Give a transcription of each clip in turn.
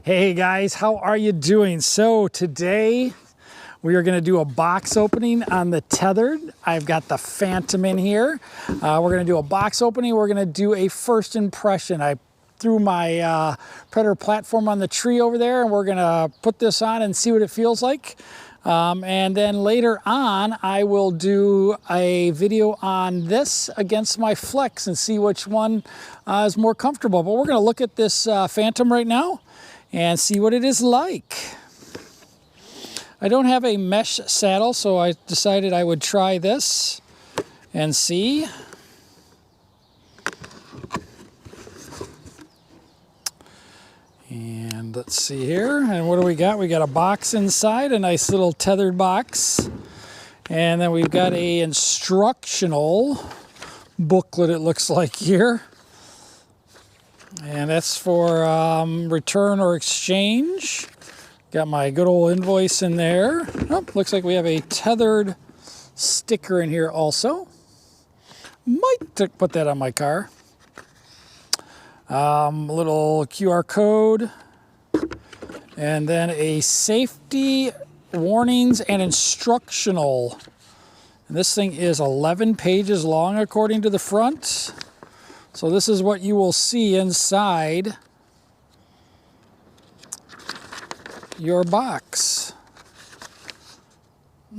Hey guys, how are you doing? So today we are going to do a box opening on the Tethrd. I've got the Phantom in here. We're going to do a box opening. We're going to do a first impression. I threw my Predator platform on the tree over there, and we're going to put this on and see what it feels like. And then later on, I will do a video on this against my Flex and see which one is more comfortable. But we're going to look at this Phantom right now and see what it is like. I don't have a mesh saddle, so I decided I would try this and see. And let's see here, and what do we got? We got a box inside, a nice little Tethrd box. And then we've got a instructional booklet, it looks like here. And that's for return or exchange. Got my good old invoice in there. Oh, looks like we have a Tethrd sticker in here also. Might put that on my car. A little QR code. And then a safety warnings and instructional. And this thing is 11 pages long according to the front. So this is what you will see inside your box.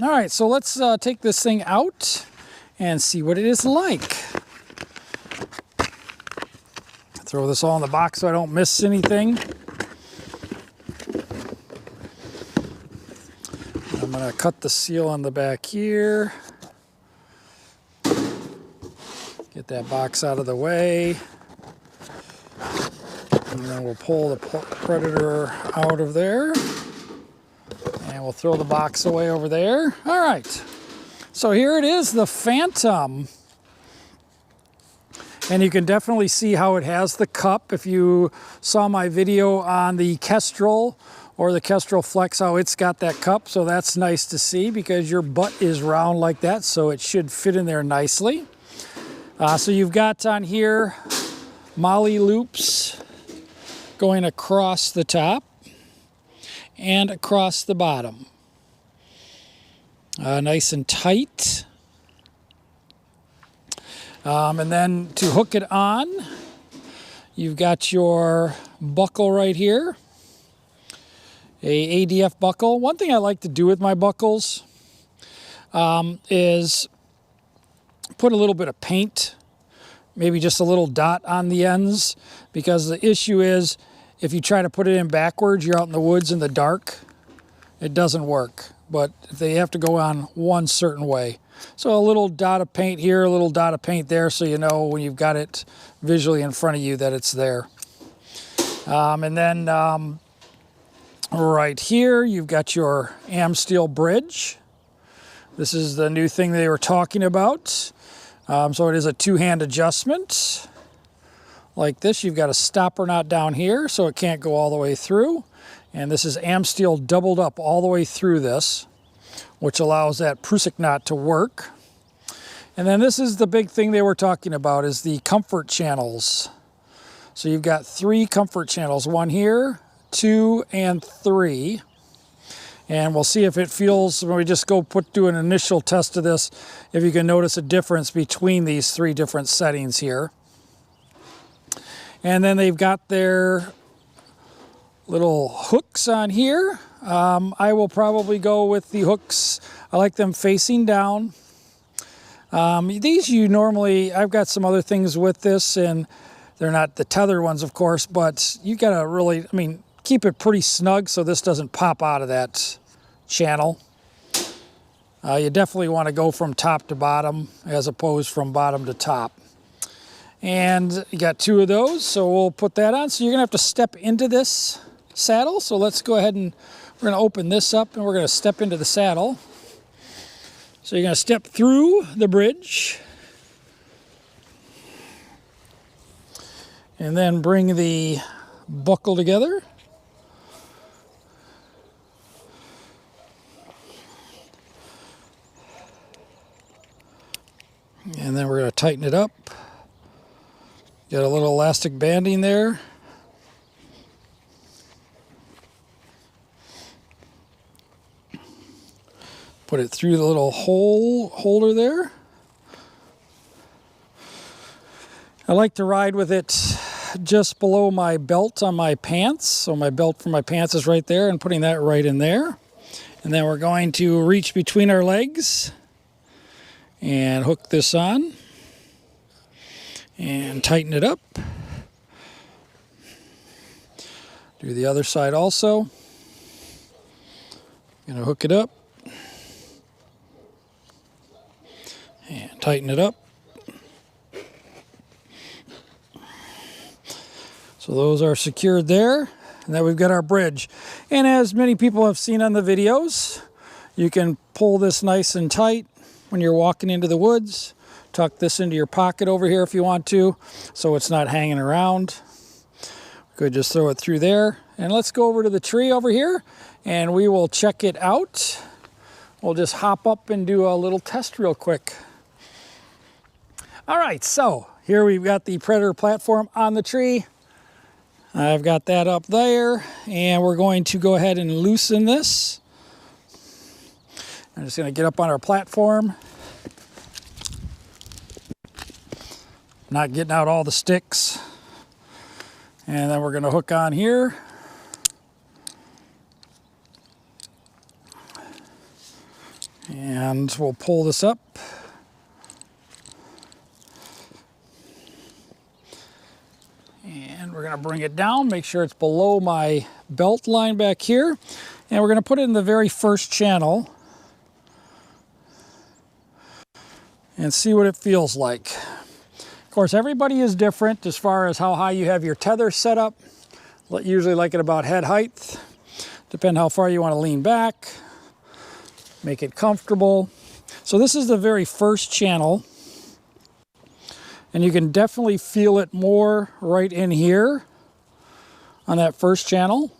All right, so let's take this thing out and see what it is like. Throw this all in the box so I don't miss anything. I'm gonna cut the seal on the back here. Get that box out of the way. And then we'll pull the Predator out of there. And we'll throw the box away over there. All right. So here it is, the Phantom. And you can definitely see how it has the cup. If you saw my video on the Kestrel or the Kestrel Flex, how it's got that cup. So that's nice to see because your butt is round like that. So it should fit in there nicely. So you've got on here molly loops going across the top and across the bottom. Nice and tight. And then to hook it on, you've got your buckle right here, a ADF buckle. One thing I like to do with my buckles is put a little bit of paint, maybe just a little dot on the ends, because the issue is if you try to put it in backwards, you're out in the woods in the dark, it doesn't work. But they have to go on one certain way. So a little dot of paint here, a little dot of paint there, so you know when you've got it visually in front of you that it's there. And then right here, you've got your Amsteel bridge. This is the new thing they were talking about. So it is a two-hand adjustment. Like this, you've got a stopper knot down here, so it can't go all the way through. And this is Amsteel doubled up all the way through this, which allows that Prusik knot to work. And then this is the big thing they were talking about, is the comfort channels. So you've got 3 comfort channels, 1 here, 2, and 3. And we'll see if it feels, when we just do an initial test of this, if you can notice a difference between these 3 different settings here. And then they've got their little hooks on here. I will probably go with the hooks. I like them facing down. These I've got some other things with this, and they're not the Tethrd ones, of course, but you gotta really, keep it pretty snug so this doesn't pop out of that channel. You definitely want to go from top to bottom as opposed from bottom to top. And you got 2 of those, so we'll put that on. So you're gonna have to step into this saddle. So let's go ahead and we're gonna open this up and we're gonna step into the saddle. So you're gonna step through the bridge and then bring the buckle together. And then we're going to tighten it up. Got a little elastic banding there. Put it through the little hole holder there. I like to ride with it just below my belt on my pants. So my belt for my pants is right there, and putting that right in there. And then we're going to reach between our legs and hook this on and tighten it up. Do the other side also. Gonna hook it up and tighten it up. So those are secured there, and then we've got our bridge. And as many people have seen on the videos, you can pull this nice and tight when you're walking into the woods. Tuck this into your pocket over here if you want to, so it's not hanging around. Could just throw it through there. And let's go over to the tree over here, and we will check it out. We'll just hop up and do a little test real quick. All right, so here we've got the Predator platform on the tree. I've got that up there, and we're going to go ahead and loosen this. I'm just going to get up on our platform. Not getting out all the sticks. And then we're going to hook on here. And we'll pull this up. And we're going to bring it down, make sure it's below my belt line back here. And we're going to put it in the very first channel and see what it feels like. Of course, everybody is different as far as how high you have your tether set up. Usually like it about head height. Depending how far you want to lean back. Make it comfortable. So this is the very first channel. And you can definitely feel it more right in here on that first channel.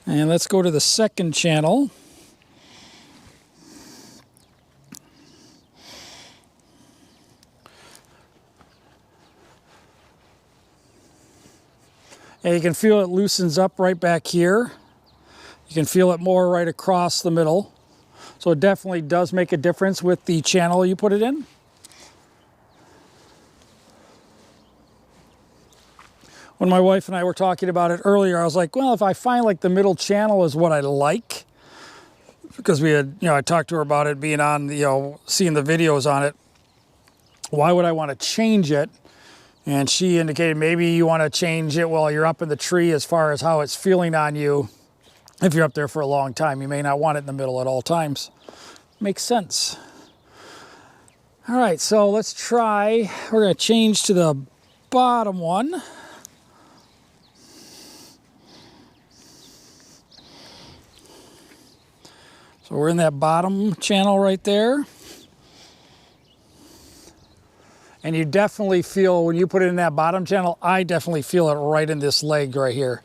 And let's go to the second channel. And you can feel it loosens up right back here. You can feel it more right across the middle. So it definitely does make a difference with the channel you put it in. When my wife and I were talking about it earlier, I was like, well, if I find like the middle channel is what I like, because we had, I talked to her about it being on, seeing the videos on it, why would I want to change it? And she indicated maybe you want to change it while you're up in the tree as far as how it's feeling on you. If you're up there for a long time, you may not want it in the middle at all times. Makes sense. All right, so let's try. We're going to change to the bottom one. So we're in that bottom channel right there. And you definitely feel, when you put it in that bottom channel, I definitely feel it right in this leg right here.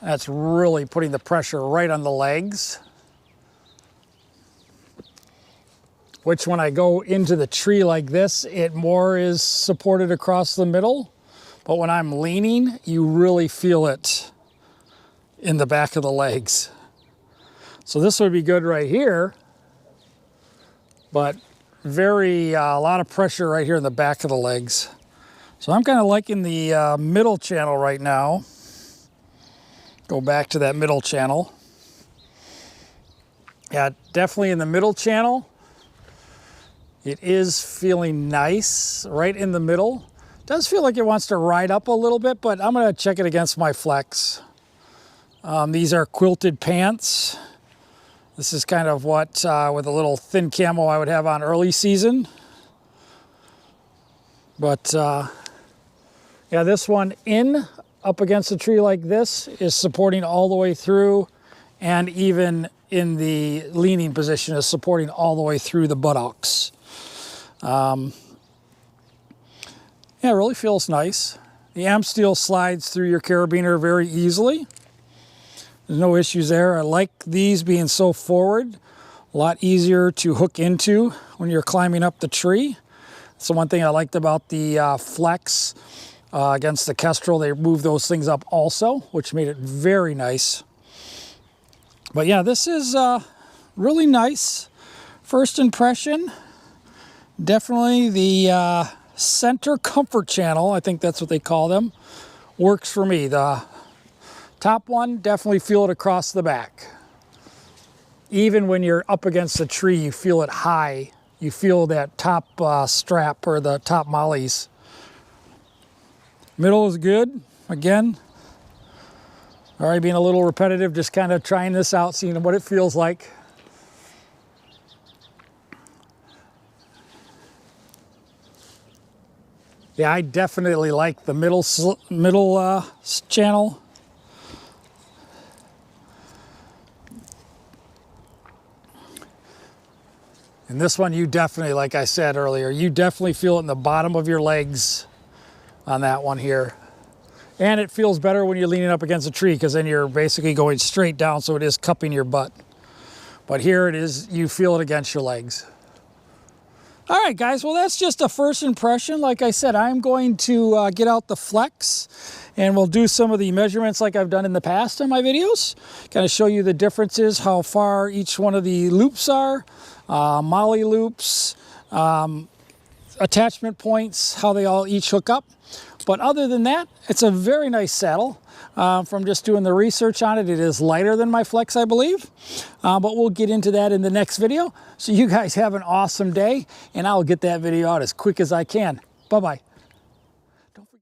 That's really putting the pressure right on the legs. Which when I go into the tree like this, it more is supported across the middle. But when I'm leaning, you really feel it in the back of the legs. So this would be good right here. But a lot of pressure right here in the back of the legs. So I'm kind of liking the middle channel right now. Go back to that middle channel. Yeah, definitely in the middle channel. It is feeling nice right in the middle. Does feel like it wants to ride up a little bit, but I'm going to check it against my flex. These are quilted pants. This is kind of what, with a little thin camo I would have on early season. But yeah, this one up against a tree like this is supporting all the way through, and even in the leaning position is supporting all the way through the buttocks. Yeah, it really feels nice. The amp steel slides through your carabiner very easily. There's no issues there. I like these being so forward. A lot easier to hook into when you're climbing up the tree. That's the one thing I liked about the Flex against the Kestrel. They moved those things up also, which made it very nice. But yeah, this is really nice. First impression, definitely the center comfort channel, I think that's what they call them, works for me. The top one, definitely feel it across the back. Even when you're up against a tree, you feel it high. You feel that top strap or the top mollies. Middle is good. Again, already being a little repetitive, just kind of trying this out, seeing what it feels like. Yeah, I definitely like the middle channel. And this one, you definitely, like I said earlier, you definitely feel it in the bottom of your legs on that one here. And it feels better when you're leaning up against a tree, because then you're basically going straight down, so it is cupping your butt. But here it is, you feel it against your legs. All right, guys, well, that's just a first impression. Like I said, I'm going to get out the flex, and we'll do some of the measurements like I've done in the past in my videos. Kind of show you the differences, how far each one of the loops are, molly loops, attachment points, how they all each hook up. But other than that, it's a very nice saddle. From just doing the research on it, it is lighter than my Flex, I believe. But we'll get into that in the next video. So you guys have an awesome day, and I'll get that video out as quick as I can. Bye-bye.